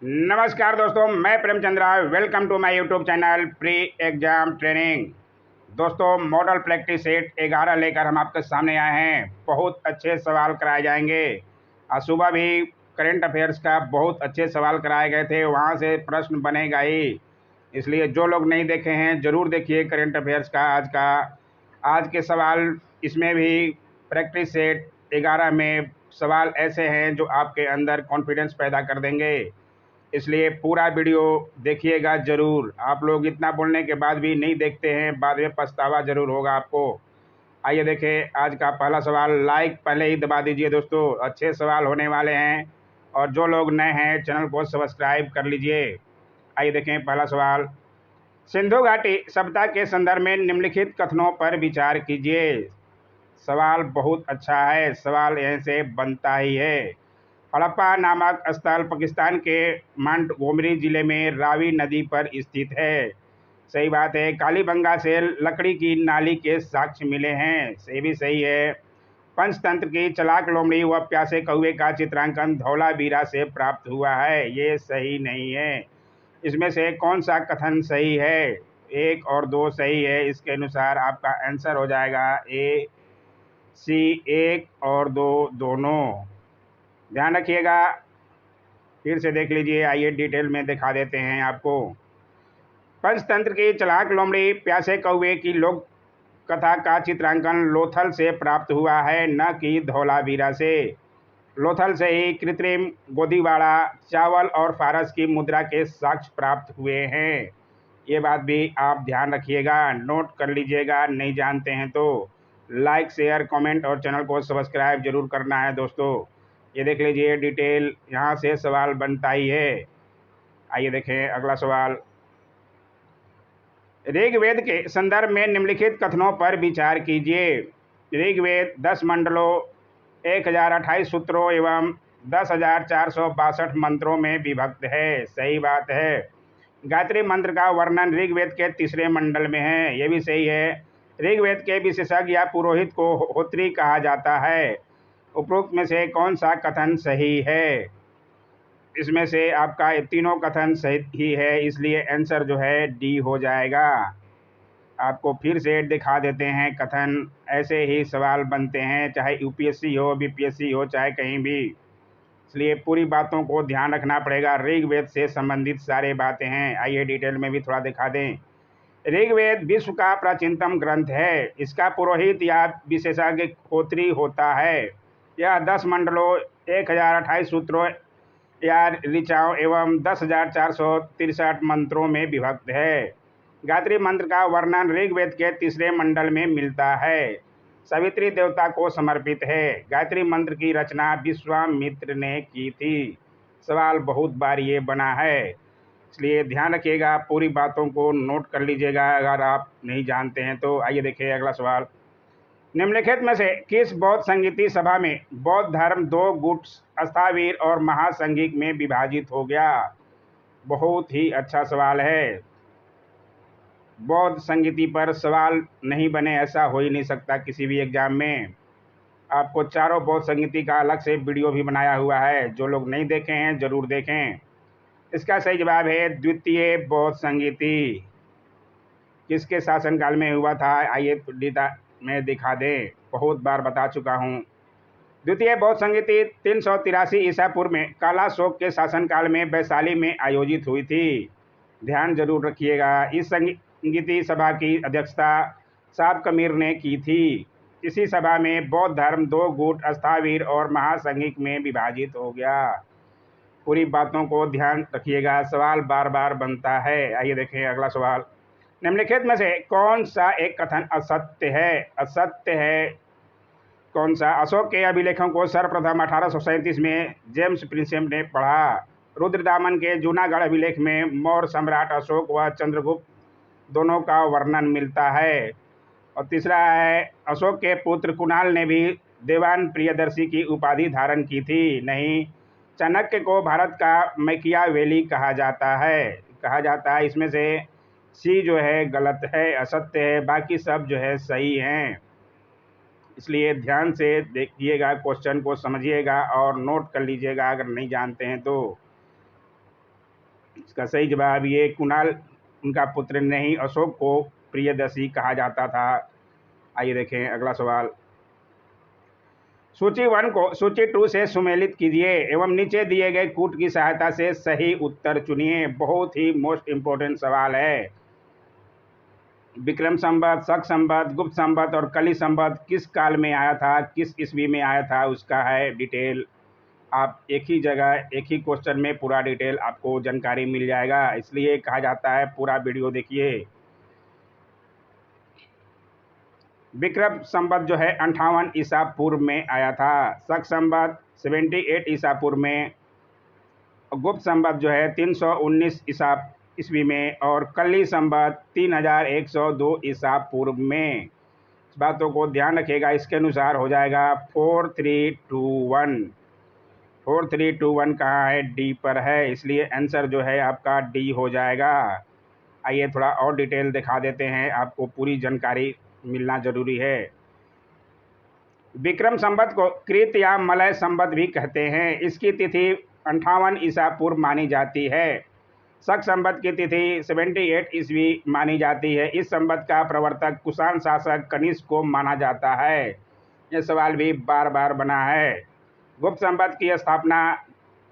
नमस्कार दोस्तों, मैं Premchandra. Welcome to my YouTube channel pre exam training. दोस्तों, मॉडल प्रैक्टिस सेट 11 लेकर हम आपके सामने आए हैं। बहुत अच्छे सवाल कराए जाएंगे। आज सुबह भी करंट अफेयर्स का बहुत अच्छे सवाल कराए गए थे, वहाँ से प्रश्न बनेगा ही। इसलिए जो लोग नहीं देखे हैं ज़रूर देखिए करंट अफेयर्स का आज के सवाल। इसमें भी प्रैक्टिस सेट 11 में सवाल ऐसे हैं जो आपके अंदर कॉन्फिडेंस पैदा कर देंगे। इसलिए पूरा वीडियो देखिएगा ज़रूर। आप लोग इतना बोलने के बाद भी नहीं देखते हैं, बाद में पछतावा ज़रूर होगा आपको। आइए देखें आज का पहला सवाल। लाइक पहले ही दबा दीजिए दोस्तों, अच्छे सवाल होने वाले हैं। और जो लोग नए हैं चैनल को सब्सक्राइब कर लीजिए। आइए देखें पहला सवाल। सिंधु घाटी सभ्यता के संदर्भ में निम्नलिखित कथनों पर विचार कीजिए। सवाल बहुत अच्छा है, सवाल यहीं से बनता ही है। हड़प्पा नामक स्थल पाकिस्तान के मोंटगोमरी जिले में रावी नदी पर स्थित है। सही बात है। कालीबंगा से लकड़ी की नाली के साक्ष्य मिले हैं, ये भी सही है। पंचतंत्र की चलाक लोमड़ी व प्यासे कौवे का चित्रांकन धौलावीरा से प्राप्त हुआ है, ये सही नहीं है। इसमें से कौन सा कथन सही है? 1 और 2 सही है। इसके अनुसार आपका आंसर हो जाएगा ए सी। 1 और 2 दोनों। ध्यान रखिएगा, फिर से देख लीजिए। आइए डिटेल में दिखा देते हैं आपको। पंचतंत्र की चलाक लोमड़ी प्यासे कौवे की लोक कथा का चित्रांकन लोथल से प्राप्त हुआ है, न कि धौलावीरा से। लोथल से ही कृत्रिम गोदीवाड़ा चावल और फारस की मुद्रा के साक्ष्य प्राप्त हुए हैं। ये बात भी आप ध्यान रखिएगा, नोट कर लीजिएगा। नहीं जानते हैं तो लाइक शेयर कमेंट और चैनल को सब्सक्राइब जरूर करना है दोस्तों। ये देख लीजिए डिटेल, यहाँ से सवाल बनता ही है। आइए देखें अगला सवाल। ऋग्वेद के संदर्भ में निम्नलिखित कथनों पर विचार कीजिए। ऋग्वेद 10 मंडलों 1028 सूत्रों एवं 10,462 मंत्रों में विभक्त है, सही बात है। गायत्री मंत्र का वर्णन ऋग्वेद के 3रे मंडल में है, ये भी सही है। ऋग्वेद के विशेषज्ञ या पुरोहित को होत्री कहा जाता है। उपरोक्त में से कौन सा कथन सही है? इसमें से आपका ये तीनों कथन सही है, इसलिए आंसर जो है डी हो जाएगा। आपको फिर से दिखा देते हैं कथन। ऐसे ही सवाल बनते हैं, चाहे यूपीएससी हो, बीपीएससी हो, चाहे कहीं भी। इसलिए पूरी बातों को ध्यान रखना पड़ेगा। ऋग्वेद से संबंधित सारे बातें हैं। आइए डिटेल में भी थोड़ा दिखा दें। ऋग्वेद विश्व का प्राचीनतम ग्रंथ है। इसका पुरोहित या विशेषज्ञ होत्री होता है। यह 10 मंडलों 1028 सूत्रों या ऋचाओं एवं 10,463 मंत्रों में विभक्त है। गायत्री मंत्र का वर्णन ऋग्वेद के 3रे मंडल में मिलता है। सावित्री देवता को समर्पित है। गायत्री मंत्र की रचना विश्वामित्र ने की थी। सवाल बहुत बार ये बना है, इसलिए ध्यान रखिएगा, पूरी बातों को नोट कर लीजिएगा अगर आप नहीं जानते हैं तो। आइए देखिए अगला सवाल। निम्नलिखित में से किस बौद्ध संगीति सभा में बौद्ध धर्म 2 गुट अस्थावीर और महासंघिक में विभाजित हो गया? बहुत ही अच्छा सवाल है। बौद्ध संगीति पर सवाल नहीं बने ऐसा हो ही नहीं सकता किसी भी एग्जाम में। आपको चारों बौद्ध संगीति का अलग से वीडियो भी बनाया हुआ है, जो लोग नहीं देखे हैं जरूर देखें। इसका सही जवाब है द्वितीय बौद्ध संगीति। किसके शासनकाल में हुआ था? आइए में दिखा दें, बहुत बार बता चुका हूँ। द्वितीय बौद्ध संगीति 383 ईसा पूर्व में कालाशोक के शासनकाल में वैशाली में आयोजित हुई थी। ध्यान जरूर रखिएगा। इस संगीति सभा की अध्यक्षता साब कमीर ने की थी। इसी सभा में बौद्ध धर्म 2 गुट अस्थावीर और महासंघिक में विभाजित हो गया। पूरी बातों को ध्यान रखिएगा, सवाल बार बार बनता है। आइए देखें अगला सवाल। निम्नलिखित में से कौन सा एक कथन असत्य है? असत्य है कौन सा? अशोक के अभिलेखों को सर्वप्रथम 1837 में जेम्स प्रिंसेप ने पढ़ा। रुद्रदामन के जूनागढ़ अभिलेख में मौर्य सम्राट अशोक व चंद्रगुप्त दोनों का वर्णन मिलता है। और तीसरा है, अशोक के पुत्र कुणाल ने भी देवान प्रियदर्शी की उपाधि धारण की थी। नहीं, चाणक्य को भारत का मैकियावेली कहा जाता है। इसमें से सी जो है गलत है, असत्य है। बाकी सब जो है सही हैं। इसलिए ध्यान से देखिएगा, क्वेश्चन को समझिएगा और नोट कर लीजिएगा अगर नहीं जानते हैं तो। इसका सही जवाब ये कुणाल उनका पुत्र नहीं, अशोक को प्रियदर्शी कहा जाता था। आइए देखें अगला सवाल। सूची 1 को सूची 2 से सुमेलित कीजिए एवं नीचे दिए गए कूट की सहायता से सही उत्तर चुनिए। बहुत ही मोस्ट इंपोर्टेंट सवाल है। विक्रम संवत, शक संवत, गुप्त संवत और कली संवत किस काल में आया था, किस ईस्वी में आया था, उसका है डिटेल। आप एक ही जगह एक ही क्वेश्चन में पूरा डिटेल आपको जानकारी मिल जाएगा, इसलिए कहा जाता है पूरा वीडियो देखिए। विक्रम संवत जो है 58 ईसा पूर्व में आया था, शक संवत 78 ईसा पूर्व में, गुप्त संवत जो है 319 ईसा ईस्वी में और कली संवत 3102 ईसा पूर्व में। इस बातों को ध्यान रखिएगा, इसके अनुसार हो जाएगा 4321। 4321 कहाँ है, डी पर है, इसलिए आंसर जो है आपका डी हो जाएगा। आइए थोड़ा और डिटेल दिखा देते हैं, आपको पूरी जानकारी मिलना जरूरी है। विक्रम संवत को कृत या मलय संवत भी कहते हैं। इसकी तिथि 58 ईसा पूर्व मानी जाती है। शक संवत की तिथि 78 ईस्वी मानी जाती है। इस संवत का प्रवर्तक कुषाण शासक कनिष्क को माना जाता है। यह सवाल भी बार बार बना है। गुप्त संवत की स्थापना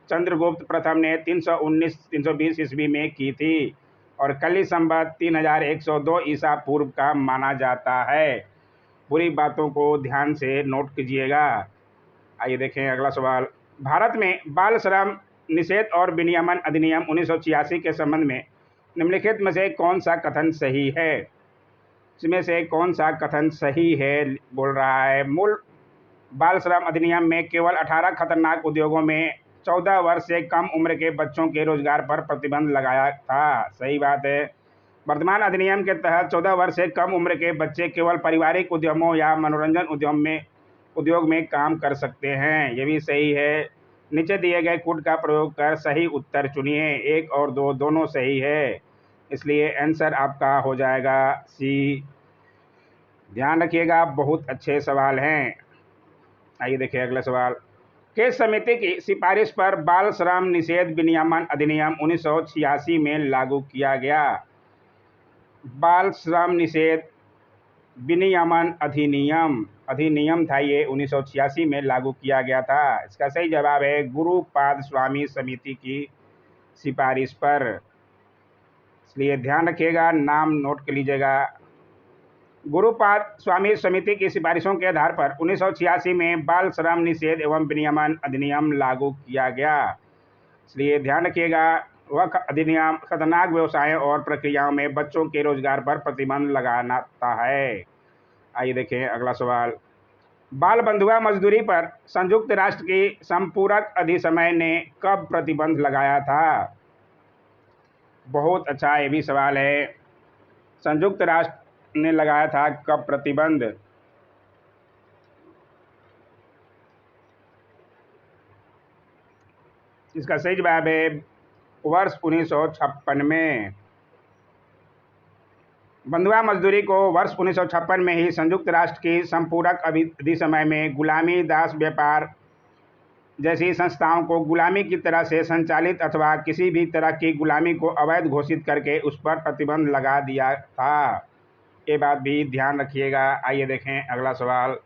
चंद्रगुप्त प्रथम ने 319-320 ईस्वी में की थी और कली संवत 3102 ईसा पूर्व का माना जाता है। पूरी बातों को ध्यान से नोट कीजिएगा। आइए देखें अगला सवाल। भारत में बाल श्रम निषेध और विनियमन अधिनियम 1986 के संबंध में निम्नलिखित में से कौन सा कथन सही है? इसमें से कौन सा कथन सही है बोल रहा है। मूल बाल श्रम अधिनियम में केवल 18 खतरनाक उद्योगों में 14 वर्ष से कम उम्र के बच्चों के रोजगार पर प्रतिबंध लगाया था। सही बात है। वर्तमान अधिनियम के तहत 14 वर्ष से कम उम्र के बच्चे केवल पारिवारिक उद्यमों या मनोरंजन उद्योग में काम कर सकते हैं। ये भी सही है। नीचे दिए गए कूट का प्रयोग कर सही उत्तर चुनिए। 1 और 2 दोनों सही है, इसलिए आंसर आपका हो जाएगा सी। ध्यान रखिएगा, बहुत अच्छे सवाल हैं। आइए देखिए अगला सवाल। किस समिति की सिफारिश पर बाल श्रम निषेध विनियमन अधिनियम 1986 में लागू किया गया? बाल श्रम निषेध विनियमन अधिनियम था, ये 1986 में लागू किया गया था। इसका सही जवाब है गुरुपाद स्वामी समिति की सिफारिश पर, इसलिए ध्यान रखिएगा, नाम नोट कर लीजिएगा। गुरुपाद स्वामी समिति की सिफारिशों के आधार पर 1986 में बाल श्रम निषेध एवं विनियमन अधिनियम लागू किया गया, इसलिए ध्यान रखिएगा। वह अधिनियम खतरनाक व्यवसायों और प्रक्रियाओं में बच्चों के रोजगार पर प्रतिबंध लगाता है। आइए देखें अगला सवाल। बाल बंधुआ मजदूरी पर संयुक्त राष्ट्र की संपूरक अधिसमय ने कब प्रतिबंध लगाया था? बहुत अच्छा ये भी सवाल है। संयुक्त राष्ट्र ने लगाया था कब प्रतिबंध? इसका सही जवाब है वर्ष 1956 में। बंधुआ मजदूरी को वर्ष 1956 में ही संयुक्त राष्ट्र की संपूरक अधिसमय में गुलामी, दास व्यापार जैसी संस्थाओं को गुलामी की तरह से संचालित अथवा किसी भी तरह की गुलामी को अवैध घोषित करके उस पर प्रतिबंध लगा दिया था। ये बात भी ध्यान रखिएगा। आइए देखें अगला सवाल।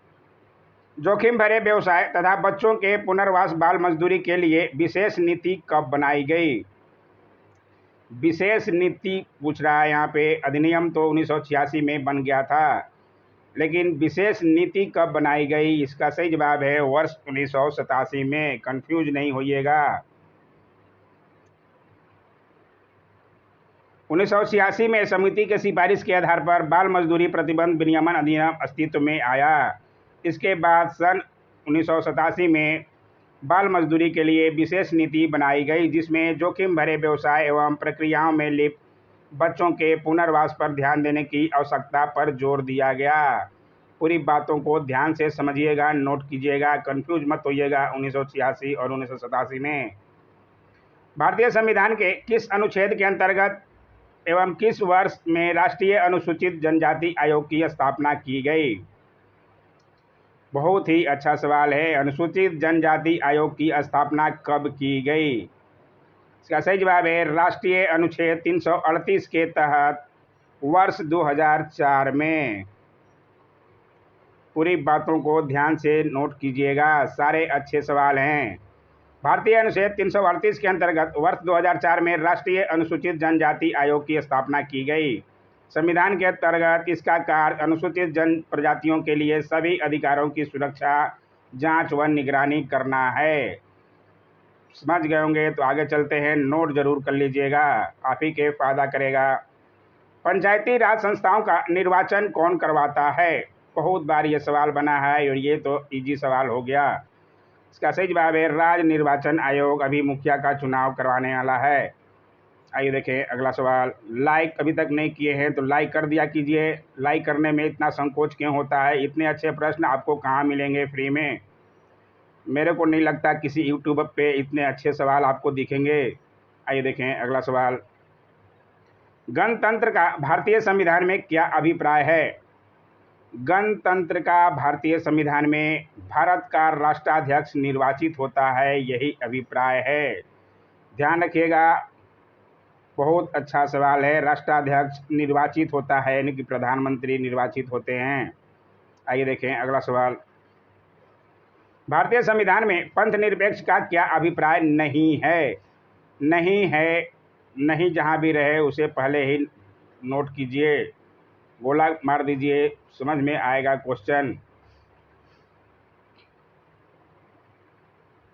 जोखिम भरे व्यवसाय तथा बच्चों के पुनर्वास बाल मजदूरी के लिए विशेष नीति कब बनाई गई? विशेष नीति पूछ रहा है यहाँ पे। अधिनियम तो 1986 में बन गया था, लेकिन विशेष नीति कब बनाई गई? इसका सही जवाब है वर्ष 1987 में। कंफ्यूज नहीं होइएगा। 1986 में समिति के सिफारिश के आधार पर बाल मजदूरी प्रतिबंध विनियमन अधिनियम अस्तित्व में आया। इसके बाद सन 1987 में बाल मजदूरी के लिए विशेष नीति बनाई गई, जिसमें जोखिम भरे व्यवसाय एवं प्रक्रियाओं में लिप्त बच्चों के पुनर्वास पर ध्यान देने की आवश्यकता पर जोर दिया गया। पूरी बातों को ध्यान से समझिएगा, नोट कीजिएगा, कंफ्यूज मत होइएगा। 1986 और 1987 में भारतीय संविधान के किस अनुच्छेद के अंतर्गत एवं किस वर्ष में राष्ट्रीय अनुसूचित जनजाति आयोग की स्थापना की गई? बहुत ही अच्छा सवाल है। अनुसूचित जनजाति आयोग की स्थापना कब की गई? इसका सही जवाब है राष्ट्रीय अनुच्छेद 338 के तहत वर्ष 2004 में। पूरी बातों को ध्यान से नोट कीजिएगा, सारे अच्छे सवाल हैं। भारतीय अनुच्छेद 338 के अंतर्गत वर्ष 2004 में राष्ट्रीय अनुसूचित जनजाति आयोग की स्थापना की गई। संविधान के अंतर्गत इसका कार्य अनुसूचित जन प्रजातियों के लिए सभी अधिकारों की सुरक्षा, जांच व निगरानी करना है। समझ गए होंगे तो आगे चलते हैं, नोट जरूर कर लीजिएगा, आप ही के फायदा करेगा। पंचायती राज संस्थाओं का निर्वाचन कौन करवाता है? बहुत बार ये सवाल बना है और ये तो इजी सवाल हो गया। इसका सही जवाब है राज्य निर्वाचन आयोग अभी मुखिया का चुनाव करवाने वाला है। आइए देखें अगला सवाल। लाइक अभी तक नहीं किए हैं तो लाइक कर दिया कीजिए। लाइक करने में इतना संकोच क्यों होता है? इतने अच्छे प्रश्न आपको कहाँ मिलेंगे फ्री में? मेरे को नहीं लगता किसी यूट्यूब पे इतने अच्छे सवाल आपको दिखेंगे। आइए देखें अगला सवाल। गणतंत्र का भारतीय संविधान में क्या अभिप्राय है? गणतंत्र का भारतीय संविधान में भारत का राष्ट्राध्यक्ष निर्वाचित होता है, यही अभिप्राय है। ध्यान रखिएगा, बहुत अच्छा सवाल है। राष्ट्राध्यक्ष निर्वाचित होता है यानी कि प्रधानमंत्री निर्वाचित होते हैं। आइए देखें अगला सवाल। भारतीय संविधान में पंथ निरपेक्ष का क्या अभिप्राय नहीं है? नहीं है, नहीं जहाँ भी रहे उसे पहले ही नोट कीजिए, गोला मार दीजिए, समझ में आएगा क्वेश्चन।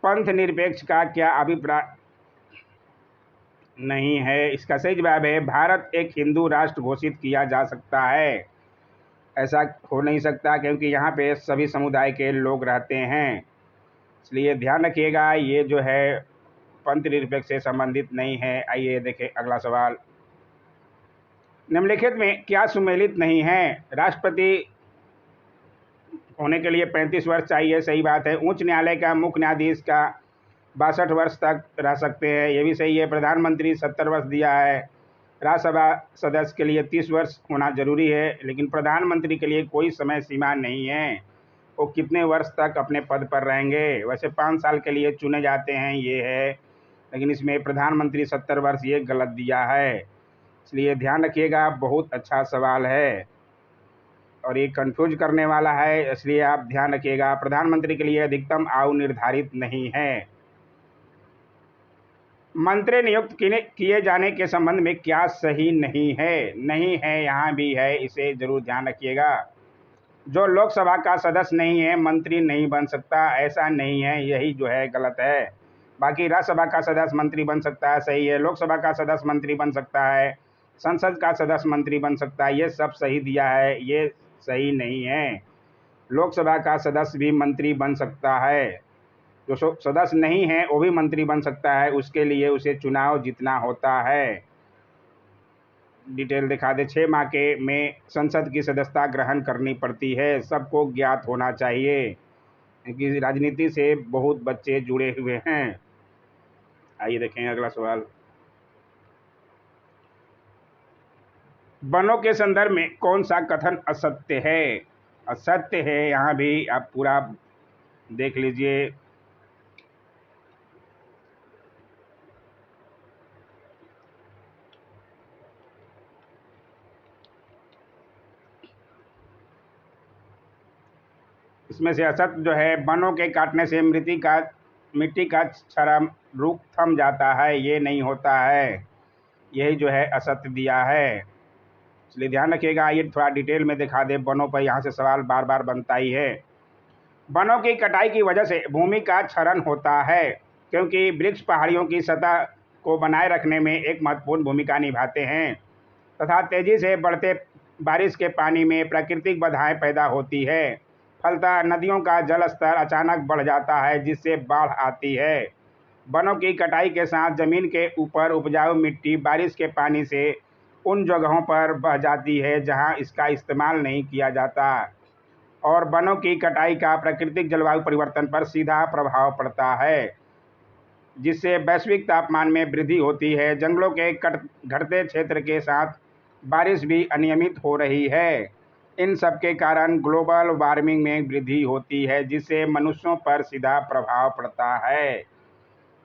पंथ निरपेक्ष का क्या अभिप्राय नहीं है? इसका सही जवाब है भारत एक हिंदू राष्ट्र घोषित किया जा सकता है। ऐसा हो नहीं सकता क्योंकि यहाँ पे सभी समुदाय के लोग रहते हैं, इसलिए ध्यान रखिएगा ये जो है पंथ निरपेक्ष से संबंधित नहीं है। आइए देखें अगला सवाल। निम्नलिखित में क्या सुमेलित नहीं है? राष्ट्रपति होने के लिए 35 वर्ष चाहिए, सही बात है। उच्च न्यायालय का मुख्य न्यायाधीश का 62 वर्ष तक रह सकते हैं, ये भी सही है। प्रधानमंत्री 70 वर्ष दिया है। राज्यसभा सदस्य के लिए 30 वर्ष होना जरूरी है, लेकिन प्रधानमंत्री के लिए कोई समय सीमा नहीं है, वो कितने वर्ष तक अपने पद पर रहेंगे। वैसे 5 साल के लिए चुने जाते हैं, ये है, लेकिन इसमें प्रधानमंत्री 70 वर्ष ये गलत दिया है, इसलिए ध्यान रखिएगा। बहुत अच्छा सवाल है और ये कंफ्यूज करने वाला है, इसलिए आप ध्यान रखिएगा। प्रधानमंत्री के लिए अधिकतम आयु निर्धारित नहीं है। मंत्री नियुक्त किए जाने के संबंध में क्या सही नहीं है? नहीं है यहाँ भी है, इसे जरूर ध्यान रखिएगा। जो लोकसभा का सदस्य नहीं है मंत्री नहीं बन सकता, ऐसा नहीं है, यही जो है गलत है। बाकी राज्यसभा का सदस्य मंत्री बन सकता है, सही है। लोकसभा का सदस्य मंत्री बन सकता है, संसद का सदस्य मंत्री बन सकता है, ये सब सही दिया है, ये सही नहीं है। लोकसभा का सदस्य भी मंत्री बन सकता है, जो सदस्य नहीं है वो भी मंत्री बन सकता है, उसके लिए उसे चुनाव जीतना होता है। डिटेल दिखा दे। 6 माह के में संसद की सदस्यता ग्रहण करनी पड़ती है, सबको ज्ञात होना चाहिए क्योंकि राजनीति से बहुत बच्चे जुड़े हुए हैं। आइए देखें अगला सवाल। वनों के संदर्भ में कौन सा कथन असत्य है? असत्य है, यहाँ भी आप पूरा देख लीजिए। इसमें से असत्य जो है, वनों के काटने से मिट्टी का क्षरण रुक थम जाता है, ये नहीं होता है, यही जो है असत्य दिया है, इसलिए ध्यान रखिएगा। ये थोड़ा डिटेल में दिखा दे वनों पर, यहाँ से सवाल बार बार बनता ही है। वनों की कटाई की वजह से भूमि का क्षरण होता है क्योंकि वृक्ष पहाड़ियों की सतह को बनाए रखने में एक महत्वपूर्ण भूमिका निभाते हैं तथा तेजी से बढ़ते बारिश के पानी में प्राकृतिक बाधाएं पैदा होती है। फलतः नदियों का जल स्तर अचानक बढ़ जाता है जिससे बाढ़ आती है। वनों की कटाई के साथ जमीन के ऊपर उपजाऊ मिट्टी बारिश के पानी से उन जगहों पर बह जाती है जहां इसका इस्तेमाल नहीं किया जाता और वनों की कटाई का प्राकृतिक जलवायु परिवर्तन पर सीधा प्रभाव पड़ता है जिससे वैश्विक तापमान में वृद्धि होती है। जंगलों के घटते क्षेत्र के साथ बारिश भी अनियमित हो रही है। इन सब के कारण ग्लोबल वार्मिंग में वृद्धि होती है जिससे मनुष्यों पर सीधा प्रभाव पड़ता है।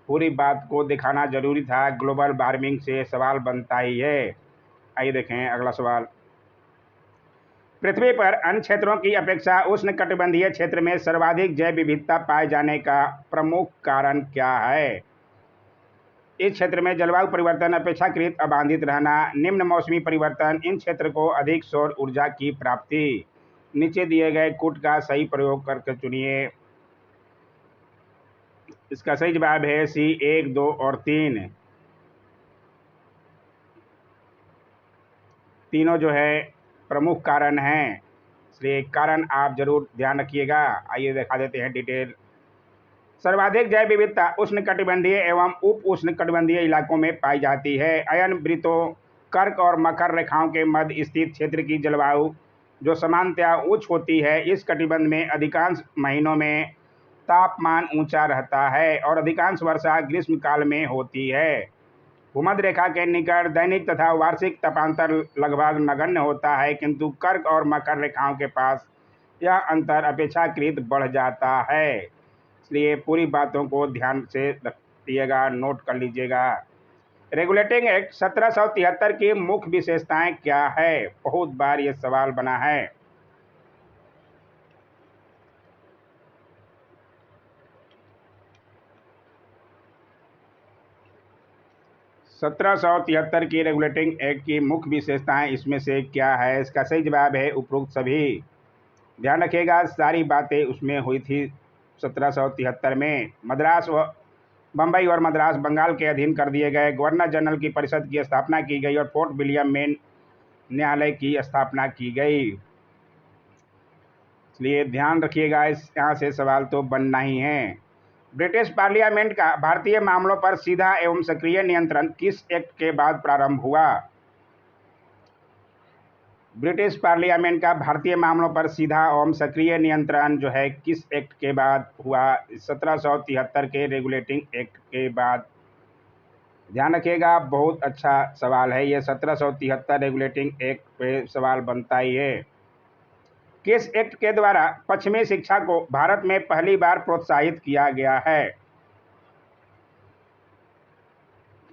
पूरी बात को दिखाना जरूरी था। ग्लोबल वार्मिंग से सवाल बनता ही है। आइए देखें अगला सवाल। पृथ्वी पर अन्य क्षेत्रों की अपेक्षा उष्णकटिबंधीय क्षेत्र में सर्वाधिक जैव विविधता पाए जाने का प्रमुख कारण क्या है? इस क्षेत्र में जलवायु परिवर्तन, अपेक्षाकृत अबाधित रहना, निम्न मौसमी परिवर्तन, इन क्षेत्र को अधिक सौर ऊर्जा की प्राप्ति। नीचे दिए गए कूट का सही प्रयोग करके चुनिए। इसका सही जवाब है सी 1, 2 और 3। तीनों जो है प्रमुख कारण हैं, इसलिए कारण आप जरूर ध्यान रखिएगा। आइए दिखा देते हैं डिटेल। सर्वाधिक जैव विविधता उष्णकटिबंधीय एवं उप उष्णकटिबंधीय इलाकों में पाई जाती है। अयन वृत्तों, कर्क और मकर रेखाओं के मध्य स्थित क्षेत्र की जलवायु जो सामान्यतया उच्च होती है, इस कटिबंध में अधिकांश महीनों में तापमान ऊंचा रहता है और अधिकांश वर्षा ग्रीष्मकाल में होती है। भूमध्य रेखा के निकट दैनिक तथा वार्षिक तापांतर लगभग नगण्य होता है, किंतु कर्क और मकर रेखाओं के पास यह अंतर अपेक्षाकृत बढ़ जाता है। इसलिए पूरी बातों को ध्यान से रखिएगा, नोट कर लीजिएगा। रेगुलेटिंग एक्ट 1773 की मुख्य विशेषताएं क्या है? बहुत बार ये सवाल बना है। 1773 की रेगुलेटिंग एक्ट की मुख्य विशेषताएं इसमें से क्या है? इसका सही जवाब है उपरोक्त सभी। ध्यान रखिएगा, सारी बातें उसमें हुई थी 1773 में। मद्रास व बम्बई और मद्रास बंगाल के अधीन कर दिए गए। गवर्नर जनरल की परिषद की स्थापना की गई और फोर्ट विलियम में न्यायालय की स्थापना की गई। इसलिए ध्यान रखिएगा, इस यहाँ से सवाल तो बनना ही है। ब्रिटिश पार्लियामेंट का भारतीय मामलों पर सीधा एवं सक्रिय नियंत्रण किस एक्ट के बाद प्रारंभ हुआ? ब्रिटिश पार्लियामेंट का भारतीय मामलों पर सीधा एवं सक्रिय नियंत्रण जो है किस एक्ट के बाद हुआ? 1773 के रेगुलेटिंग एक्ट के बाद। ध्यान रखिएगा, बहुत अच्छा सवाल है ये। 1773 रेगुलेटिंग एक्ट पे सवाल बनता ही है। किस एक्ट के द्वारा पश्चिमी शिक्षा को भारत में पहली बार प्रोत्साहित किया गया है?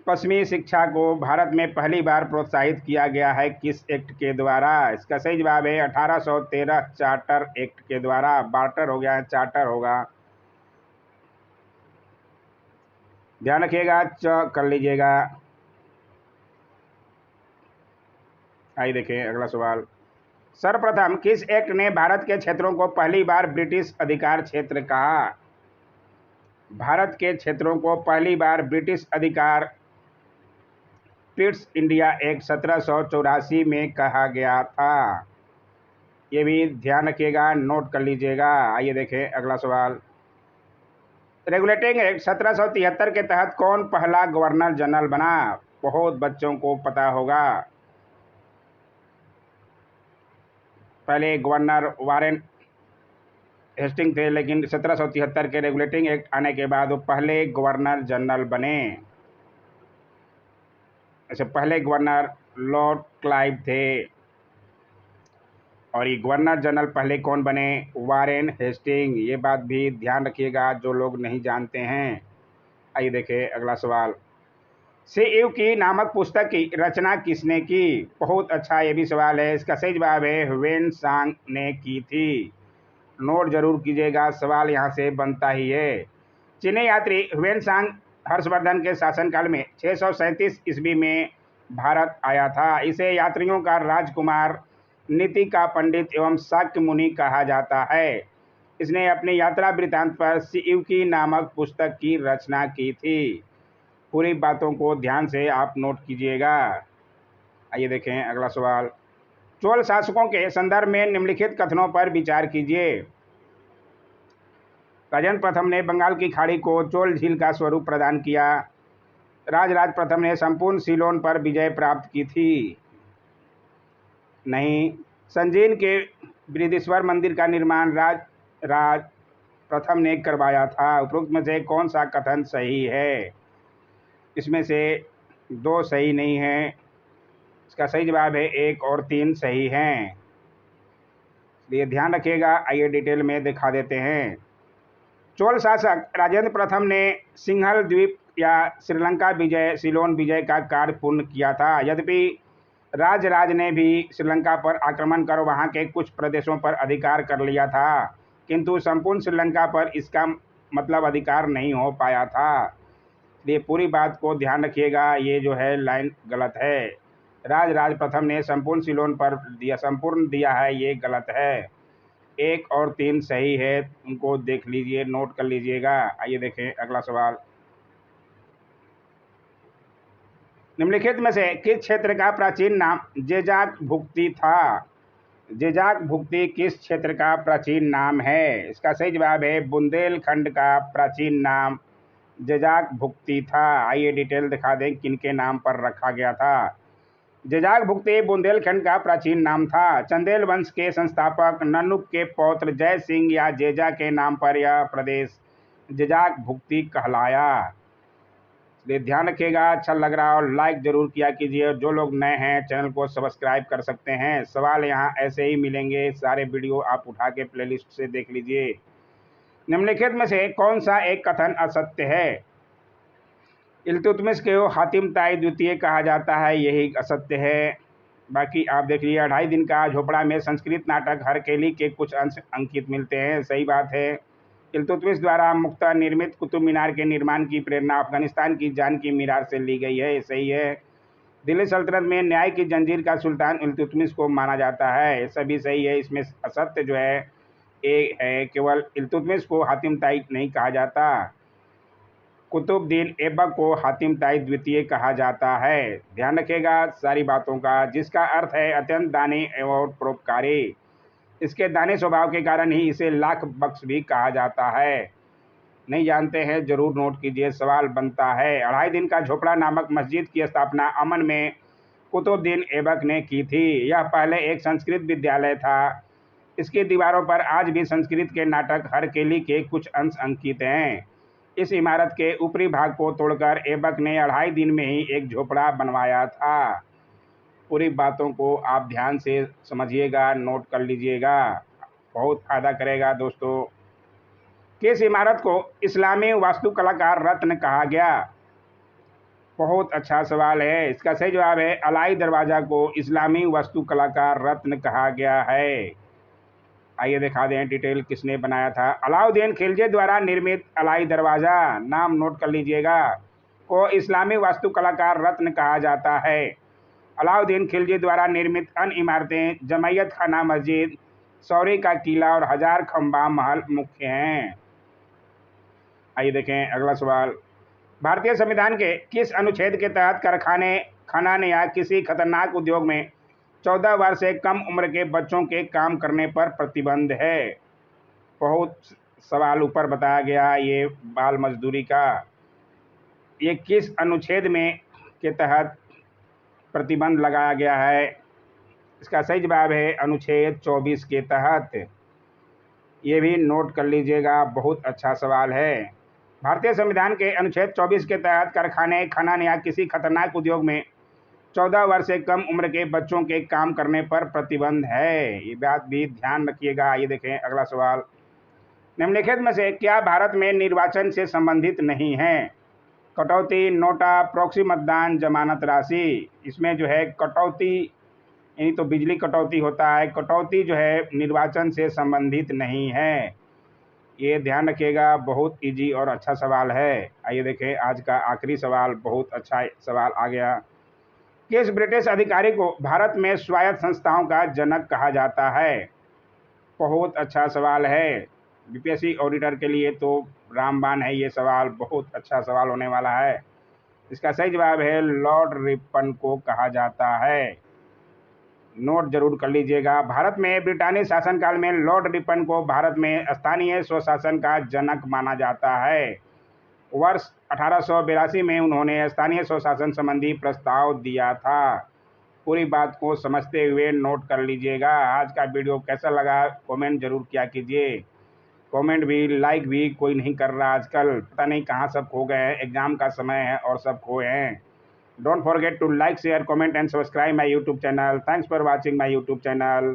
पश्चिमी शिक्षा को भारत में पहली बार प्रोत्साहित किया गया है किस एक्ट के द्वारा? इसका सही जवाब है 1813 चार्टर एक्ट के द्वारा। बार्टर हो गया है, चार्टर होगा। ध्यान रखिएगा, च कर लीजिएगा। आइए देखें अगला सवाल। सर्वप्रथम किस एक्ट ने भारत के क्षेत्रों को पहली बार ब्रिटिश अधिकार क्षेत्र कहा? भारत के क्षेत्रों को पहली बार ब्रिटिश अधिकार पिट्स इंडिया एक्ट 1784 में कहा गया था। ये भी ध्यान रखिएगा, नोट कर लीजिएगा। आइए देखें अगला सवाल। रेगुलेटिंग एक्ट 1773 के तहत कौन पहला गवर्नर जनरल बना? बहुत बच्चों को पता होगा। पहले गवर्नर वारेन हेस्टिंग थे, लेकिन 1773 के रेगुलेटिंग एक्ट आने के बाद वो पहले गवर्नर जनरल बने। ऐसे पहले गवर्नर लॉर्ड क्लाइव थे और ये गवर्नर जनरल पहले कौन बने? Warren Hasting. ये बात भी ध्यान रखिएगा जो लोग नहीं जानते हैं। आइए देखें अगला सवाल। सीयू की नामक पुस्तक की रचना किसने की? बहुत अच्छा ये भी सवाल है। इसका सही जवाब है ह्वेन-सांग ने की थी। नोट जरूर कीजिएगा, सवाल यहाँ से बनता ही है। चीनी यात्री ह्वेन-सांग हर्षवर्धन के शासनकाल में 637 ईस्वी में भारत आया था। इसे यात्रियों का राजकुमार, नीति का पंडित एवं शाक्य मुनि कहा जाता है। इसने अपनी यात्रा वृत्तांत पर सीयू की नामक पुस्तक की रचना की थी। पूरी बातों को ध्यान से आप नोट कीजिएगा। आइए देखें अगला सवाल। चोल शासकों के संदर्भ में निम्नलिखित कथनों पर विचार कीजिए। राजेंद्र प्रथम ने बंगाल की खाड़ी को चोल झील का स्वरूप प्रदान किया। राजराज प्रथम ने संपूर्ण सीलोन पर विजय प्राप्त की थी। नहीं। संजीन के बृहदीश्वर मंदिर का निर्माण राज प्रथम ने करवाया था। उपरोक्त में से कौन सा कथन सही है? इसमें से दो सही नहीं है। इसका सही जवाब है 1 और 3 सही हैं। ये ध्यान रखिएगा। आइए डिटेल में दिखा देते हैं। चोल शासक राजेंद्र प्रथम ने सिंहल द्वीप या श्रीलंका विजय, सिलोन विजय का कार्य पूर्ण किया था। यद्यपि राजराज ने भी श्रीलंका पर आक्रमण कर वहां के कुछ प्रदेशों पर अधिकार कर लिया था, किंतु संपूर्ण श्रीलंका पर इसका मतलब अधिकार नहीं हो पाया था। ये पूरी बात को ध्यान रखिएगा, ये जो है लाइन गलत है। राजराज प्रथम ने संपूर्ण सिलोन पर संपूर्ण दिया है, ये गलत है। 1 और 3 सही है, उनको देख लीजिए, नोट कर लीजिएगा। आइए देखें अगला सवाल। निम्नलिखित में से किस क्षेत्र का प्राचीन नाम जेजाक भुक्ति था? जेजाक भुक्ति किस क्षेत्र का प्राचीन नाम है? इसका सही जवाब है बुंदेलखंड का प्राचीन नाम जेजाक भुक्ति था। आइए डिटेल दिखा दें किनके नाम पर रखा गया था। जेजाक भुक्ति बुंदेलखंड का प्राचीन नाम था। चंदेल वंश के संस्थापक ननुक के पौत्र जय सिंह या जेजा के नाम पर यह प्रदेश जेजाक भुक्ति कहलाया। इसलिए ध्यान रखिएगा। अच्छा लग रहा और लाइक जरूर किया कीजिए। जो लोग नए हैं चैनल को सब्सक्राइब कर सकते हैं। सवाल यहाँ ऐसे ही मिलेंगे, सारे वीडियो आप उठा के प्लेलिस्ट से देख लीजिए। निम्नलिखित में से कौन सा एक कथन असत्य है? इल्तुतमिश को हातिम ताई द्वितीय कहा जाता है, यही असत्य है। बाकी आप देख लीजिए। 2.5 दिन का झोपड़ा में संस्कृत नाटक हरकेली के कुछ अंश अंकित मिलते हैं, सही बात है। इल्तुतमिश द्वारा मुख्ता निर्मित कुतुब मीनार के निर्माण की प्रेरणा अफगानिस्तान की जानकी मीरार से ली गई है, सही है। दिल्ली सल्तनत में न्याय की जंजीर का सुल्तान इल्तुतमिश को माना जाता है, सभी सही है। इसमें असत्य जो है ए है, केवल इल्तुतमिश को हातिम ताई नहीं कहा जाता, कुतुबुद्दीन ऐबक को हातिम ताई द्वितीय कहा जाता है। ध्यान रखिएगा सारी बातों का, जिसका अर्थ है अत्यंत दानी एवं परोपकारी। इसके दानी स्वभाव के कारण ही इसे लाख बख्श भी कहा जाता है। नहीं जानते हैं जरूर नोट कीजिए। सवाल बनता है 2.5 दिन का झोपड़ा नामक मस्जिद की स्थापना अमन में कुतुबुद्दीन ऐबक ने की थी। यह पहले एक संस्कृत विद्यालय था। इसकी दीवारों पर आज भी संस्कृत के नाटक हरकेली के कुछ अंश अंकित हैं। इस इमारत के ऊपरी भाग को तोड़कर ऐबक ने 2.5 दिन में ही एक झोपड़ा बनवाया था। पूरी बातों को आप ध्यान से समझिएगा, नोट कर लीजिएगा, बहुत फायदा करेगा दोस्तों। किस इमारत को इस्लामी वास्तुकला का रत्न कहा गया? बहुत अच्छा सवाल है। इसका सही जवाब है अलाई दरवाजा को इस्लामी वास्तुकला का रत्न कहा गया है। आइए दिखा दें डिटेल किसने बनाया था। अलाउद्दीन खिलजी द्वारा निर्मित अलाई दरवाजा, नाम नोट कर लीजिएगा, को इस्लामी वास्तुकला का रत्न कहा जाता है। अलाउद्दीन खिलजी द्वारा निर्मित अन्य इमारतें जमैयत खाना मस्जिद, सौरी का किला और 1000 खंबा महल मुख्य हैं। आइए देखें अगला सवाल। भारतीय संविधान के किस अनुच्छेद के तहत कारखाने, खनन या किसी खतरनाक उद्योग में 14 वर्ष से कम उम्र के बच्चों के काम करने पर प्रतिबंध है? बहुत सवाल ऊपर बताया गया ये बाल मजदूरी का। ये किस अनुच्छेद में के तहत प्रतिबंध लगाया गया है? इसका सही जवाब है अनुच्छेद 24 के तहत। ये भी नोट कर लीजिएगा, बहुत अच्छा सवाल है। भारतीय संविधान के अनुच्छेद 24 के तहत कारखाने, खनन या किसी खतरनाक उद्योग में 14 वर्ष से कम उम्र के बच्चों के काम करने पर प्रतिबंध है, ये बात भी ध्यान रखिएगा। ये देखें अगला सवाल। निम्नलिखित में से क्या भारत में निर्वाचन से संबंधित नहीं है? कटौती, नोटा, प्रॉक्सी मतदान, जमानत राशि। इसमें जो है कटौती यानी तो बिजली कटौती होता है, कटौती जो है निर्वाचन से संबंधित नहीं है, ये ध्यान रखिएगा। बहुत इजी और अच्छा सवाल है। आइए देखें आज का आखिरी सवाल, बहुत अच्छा सवाल आ गया। किस ब्रिटिश अधिकारी को भारत में स्वायत्त संस्थाओं का जनक कहा जाता है? बहुत अच्छा सवाल है। बीपीएससी ऑडिटर के लिए तो रामबाण है ये सवाल, बहुत अच्छा सवाल होने वाला है। इसका सही जवाब है लॉर्ड रिपन को कहा जाता है, नोट जरूर कर लीजिएगा। भारत में ब्रिटानी शासनकाल में लॉर्ड रिपन को भारत में स्थानीय स्वशासन का जनक माना जाता है। वर्ष 1882 में उन्होंने स्थानीय स्वशासन संबंधी प्रस्ताव दिया था। पूरी बात को समझते हुए नोट कर लीजिएगा। आज का वीडियो कैसा लगा कमेंट जरूर किया कीजिए। कमेंट भी लाइक भी कोई नहीं कर रहा आजकल, पता नहीं कहाँ सब खो गए हैं, एग्जाम का समय है और सब खोए हैं। Don't forget to like, share, comment and subscribe my YouTube channel. Thanks for watching my YouTube channel.